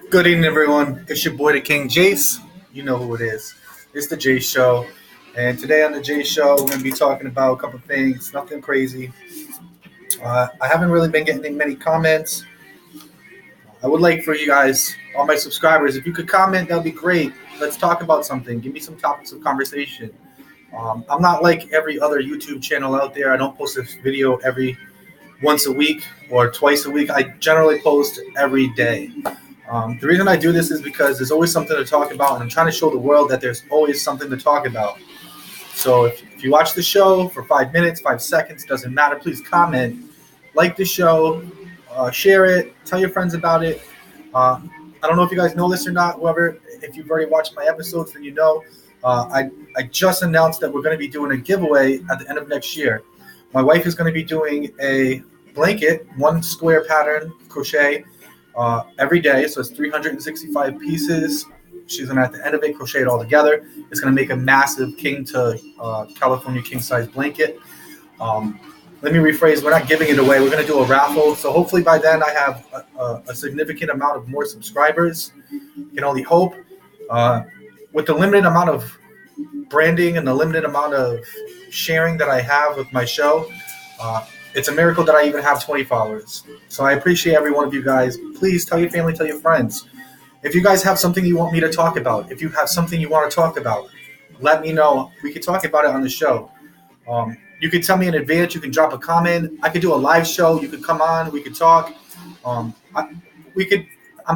Good evening, everyone. It's your boy, the King Jace. You know who it is. It's the Jace Show. And today on the Jace Show, we're going to be talking about a couple things, nothing crazy. I haven't really been getting many comments. I would like for you guys, all my subscribers, if you could comment, that would be great. Let's talk about something. Give me some topics of conversation. I'm not like every other YouTube channel out there. I don't post this video every once a week or twice a week. I generally post every day. The reason I do this is because there's always something to talk about, and I'm trying to show the world that there's always something to talk about. So if you watch the show for 5 minutes, 5 seconds, doesn't matter, please comment, like the show, share it, tell your friends about it. I don't know if you guys know this or not. Whoever, if you've already watched my episodes, then you know. I just announced that we're going to be doing a giveaway at the end of next year. My wife is going to be doing a blanket, one square pattern crochet, every day. So it's 365 pieces. She's going to, at the end of it, crochet it all together. It's going to make a massive king to California king size blanket. Let me rephrase. We're not giving it away. We're going to do a raffle. So hopefully by then I have a significant amount of more subscribers. You can only hope. With the limited amount of branding and the limited amount of sharing that I have with my show, it's a miracle that I even have 20 followers. So I appreciate every one of you guys. Please tell your family, tell your friends. If you guys have something you want me to talk about, if you have something you want to talk about, let me know. We can talk about it on the show. You can tell me in advance. You can drop a comment. I could do a live show. You could come on. We could talk. I'm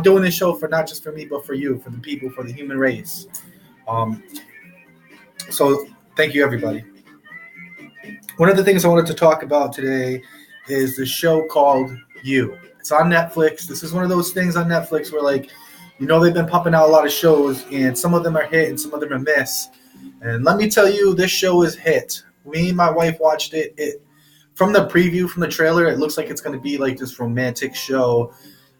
doing this show for not just for me, but for you, for the people, for the human race. So thank you, everybody. One of the things I wanted to talk about today is the show called You. It's on Netflix. This is one of those things on Netflix where, like, you know, they've been pumping out a lot of shows, and some of them are hit and some of them are miss. And let me tell you, this show is hit. Me and my wife watched it. From the preview, from the trailer, it looks like it's going to be like this romantic show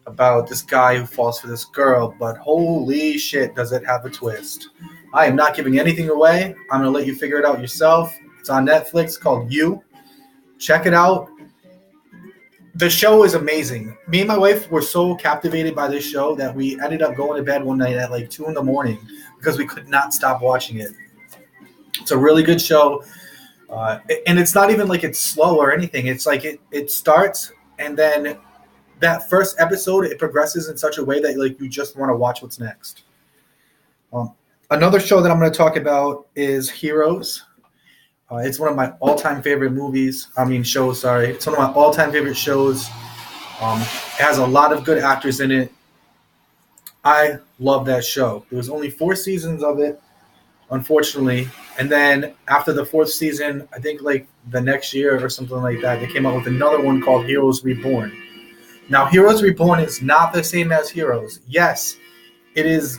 about this guy who falls for this girl. But holy shit, does it have a twist. I am not giving anything away. I'm going to let you figure it out yourself. It's on Netflix, called You. Check it out. The show is amazing. Me and my wife were so captivated by this show that we ended up going to bed one night at like 2 a.m. because we could not stop watching it. It's a really good show. And it's not even like it's slow or anything. It's like it starts, and then that first episode, it progresses in such a way that like you just want to watch what's next. Another show that I'm going to talk about is Heroes. It's one of my all-time favorite shows. It's one of my all-time favorite shows. It has a lot of good actors in it. I love that show. There was only 4 seasons of it, unfortunately. And then after the 4th season, I think like the next year or something like that, they came out with another one called Heroes Reborn. Now, Heroes Reborn is not the same as Heroes. Yes, it is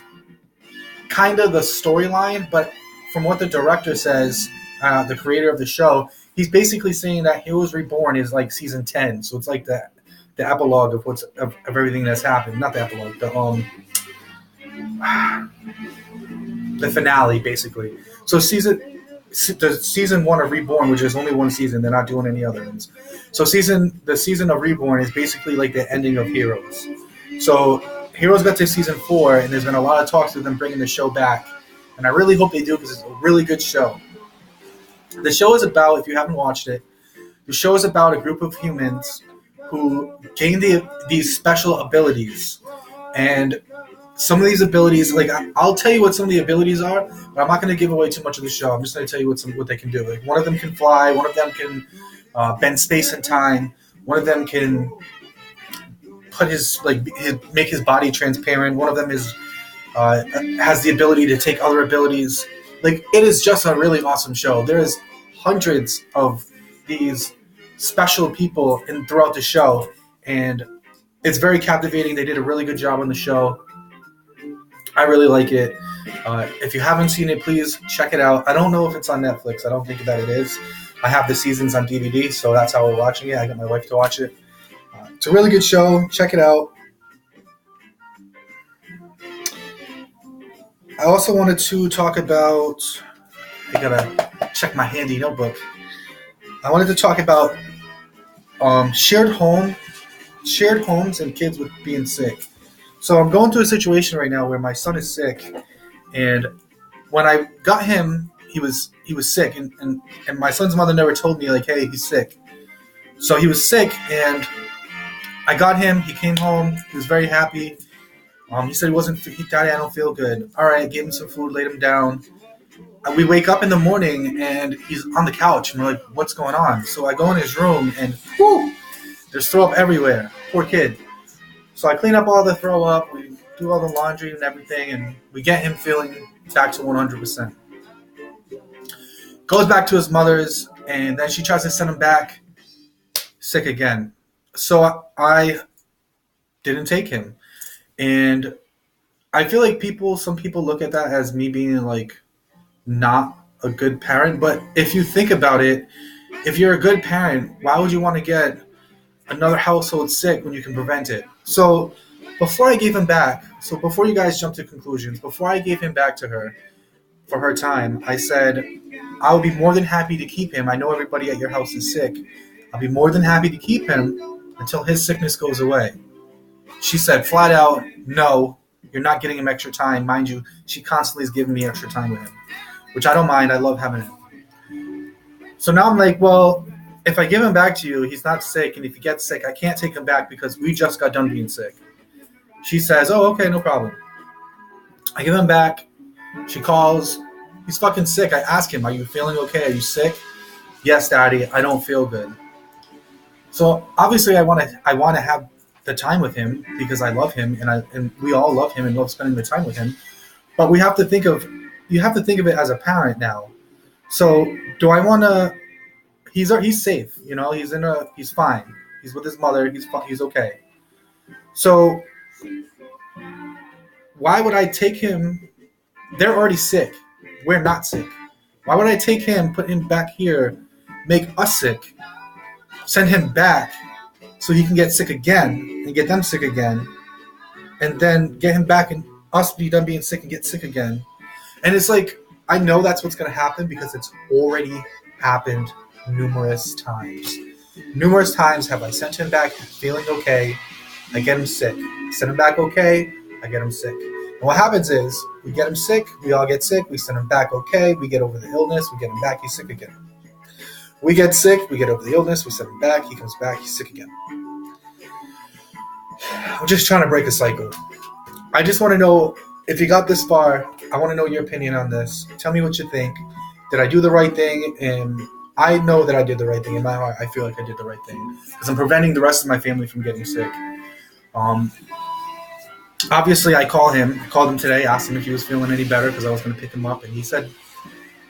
kind of the storyline, but from what the director says, the creator of the show, he's basically saying that Heroes Reborn is like season 10. So it's like the epilogue of everything that's happened. Not the epilogue, the finale, basically. So the season 1 of Reborn, which is only 1 season, they're not doing any other ones. So the season of Reborn is basically like the ending of Heroes. So Heroes got to season 4, and there's been a lot of talks of them bringing the show back. And I really hope they do, because it's a really good show. The show is about, if you haven't watched it, the show is about a group of humans who gain these special abilities. And some of these abilities, like I'll tell you what some of the abilities are, but I'm not going to give away too much of the show. I'm just going to tell you what they can do. Like, one of them can fly. One of them can bend space and time. One of them can make his body transparent. One of them has the ability to take other abilities. Like, it is just a really awesome show. There is hundreds of these special people throughout the show, and it's very captivating. They did a really good job on the show. I really like it. If you haven't seen it, please check it out. I don't know if it's on Netflix. I don't think that it is. I have the seasons on DVD, so that's how we're watching it. I got my wife to watch it. It's a really good show. Check it out. I also wanted to talk about, I gotta check my handy notebook. I wanted to talk about shared homes and kids with being sick. So I'm going through a situation right now where my son is sick, and when I got him, he was sick, and my son's mother never told me like, hey, he's sick. So he was sick, and I got him. He came home. He was very happy. He said he wasn't. Daddy, I don't feel good. All right, gave him some food, laid him down. We wake up in the morning, and he's on the couch, and we're like, what's going on? So I go in his room, and whoo, there's throw up everywhere. Poor kid. So I clean up all the throw up. We do all the laundry and everything, and we get him feeling back to 100%. Goes back to his mother's, and then she tries to send him back sick again. So I didn't take him. And I feel like some people look at that as me being like not a good parent. But if you think about it, if you're a good parent, why would you want to get another household sick when you can prevent it? So before I gave him back, so before you guys jump to conclusions, before I gave him back to her for her time, I said, I would be more than happy to keep him. I know everybody at your house is sick. I'll be more than happy to keep him until his sickness goes away. She said flat out, no, you're not getting him extra time. Mind you, she constantly is giving me extra time with him, which I don't mind. I love having him. So now I'm like, well, if I give him back to you, he's not sick. And if he gets sick, I can't take him back because we just got done being sick. She says, oh, okay, no problem. I give him back. She calls. He's fucking sick. I ask him, are you feeling okay? Are you sick? Yes, Daddy, I don't feel good. So obviously I want to have the time with him because I love him and we all love him and love spending the time with him. But you have to think of it as a parent now. So do I want to? He's safe, he's fine. He's with his mother. He's okay. So why would I take him? They're already sick. We're not sick. Why would I take him, put him back here, make us sick, send him back so he can get sick again and get them sick again, and then get him back and us be done being sick and get sick again? And it's like, I know that's what's going to happen because it's already happened numerous times. Numerous times have I sent him back feeling okay, I get him sick. Send him back okay, I get him sick. And what happens is, we get him sick, we all get sick, we send him back okay, we get over the illness, we get him back, he's sick again. We get sick, we get over the illness, we send him back, he comes back, he's sick again. I'm just trying to break a cycle. I just want to know, if you got this far, I want to know your opinion on this. Tell me what you think. Did I do the right thing? And I know that I did the right thing. In my heart, I feel like I did the right thing. Because I'm preventing the rest of my family from getting sick. Obviously, I called him today, asked him if he was feeling any better because I was going to pick him up. And he said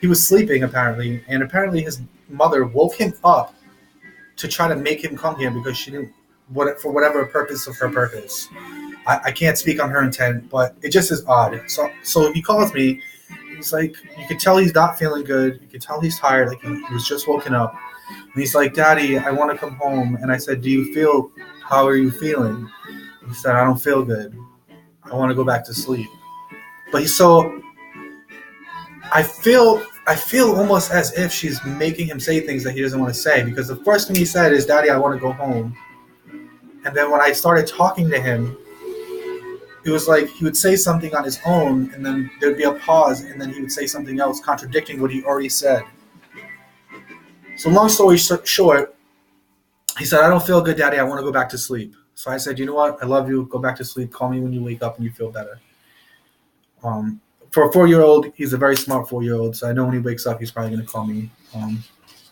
he was sleeping, apparently. And apparently his mother woke him up to try to make him come here because she didn't, for whatever purpose of her purpose. I can't speak on her intent, but it just is odd. So he calls me. He's like, you could tell he's not feeling good. You could tell he's tired. Like he was just woken up. And he's like, Daddy, I want to come home. And I said, how are you feeling? He said, I don't feel good. I want to go back to sleep. But I feel almost as if she's making him say things that he doesn't want to say, because the first thing he said is, Daddy, I want to go home. And then when I started talking to him, it was like he would say something on his own, and then there'd be a pause, and then he would say something else contradicting what he already said. So long story short, he said, I don't feel good, Daddy. I want to go back to sleep. So I said, you know what? I love you. Go back to sleep. Call me when you wake up and you feel better. For a 4-year-old, he's a very smart 4-year-old, so I know when he wakes up, he's probably going to call me.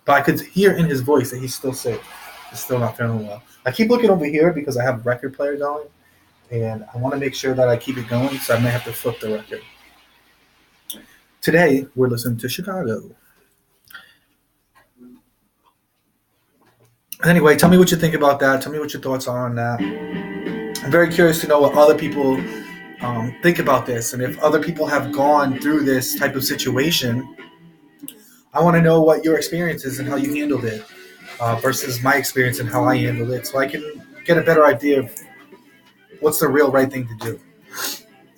But I could hear in his voice that he's still sick. He's still not feeling well. I keep looking over here because I have a record player going, and I want to make sure that I keep it going, so I may have to flip the record. Today, we're listening to Chicago. Anyway, tell me what you think about that. Tell me what your thoughts are on that. I'm very curious to know what other people think about this, and if other people have gone through this type of situation. I want to know what your experience is and how you handled it versus my experience and how I handled it, so I can get a better idea of what's the real right thing to do.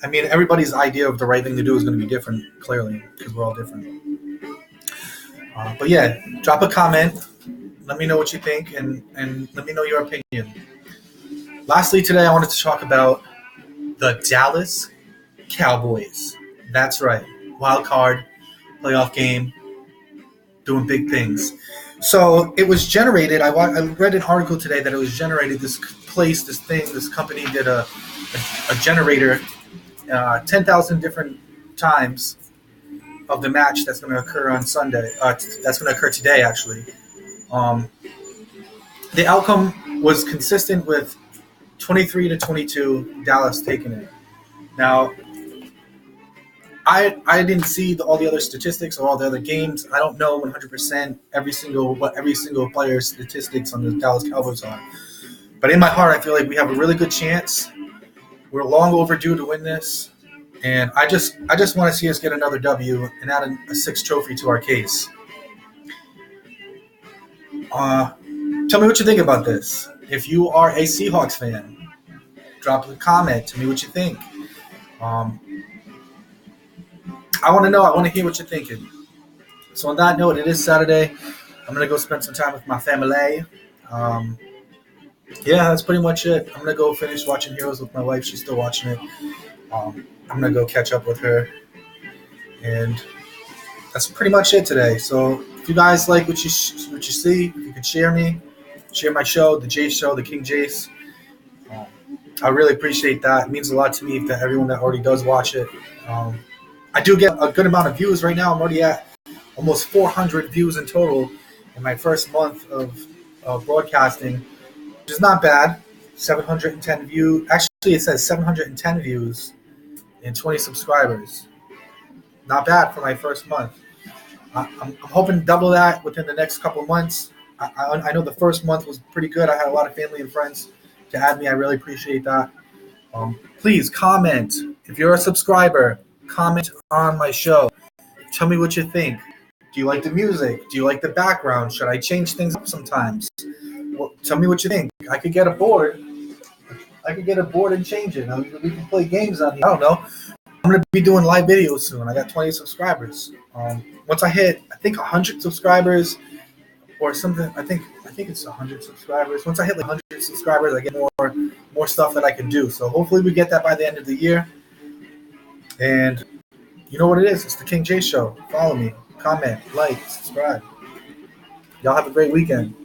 I mean, everybody's idea of the right thing to do is going to be different, clearly, because we're all different. But yeah, drop a comment. Let me know what you think, and let me know your opinion. Lastly, today I wanted to talk about the Dallas Cowboys. That's right. Wild card, playoff game, doing big things. So it was generated. I read an article today that it was generated. This company did a generator 10,000 different times of the match that's going to occur on Sunday. That's going to occur today, actually. The outcome was consistent with 23-22, Dallas taking it. Now, I didn't see all the other statistics or all the other games. I don't know 100% every single player's statistics on the Dallas Cowboys are. But in my heart, I feel like we have a really good chance. We're long overdue to win this, and I just want to see us get another W and add a sixth trophy to our case. Tell me what you think about this. If you are a Seahawks fan, drop a comment. Tell me what you think. I want to know. I want to hear what you're thinking. So on that note, it is Saturday. I'm going to go spend some time with my family. Yeah, that's pretty much it. I'm going to go finish watching Heroes with my wife. She's still watching it. I'm going to go catch up with her. And that's pretty much it today. So if you guys like what you see, if you could share my show, the Jace Show, the King Jace. I really appreciate that. It means a lot to me to everyone that already does watch it. I do get a good amount of views right now. I'm already at almost 400 views in total in my first month of broadcasting, which is not bad. 710 views. Actually, it says 710 views and 20 subscribers. Not bad for my first month. I'm hoping to double that within the next couple of months. I know the first month was pretty good. I had a lot of family and friends to add me. I really appreciate that. Please comment. If you're a subscriber, comment on my show. Tell me what you think. Do you like the music? Do you like the background? Should I change things up sometimes? Well, tell me what you think. I could get a board. And change it. We can play games on here. I don't know. I'm going to be doing live videos soon. I got 20 subscribers. Once I hit, I think 100 subscribers or something, I think it's 100 subscribers. Once I hit like 100 subscribers, I get more stuff that I can do. So hopefully we get that by the end of the year. And you know what it is. It's the King J Show. Follow me, comment, like, subscribe. Y'all have a great weekend.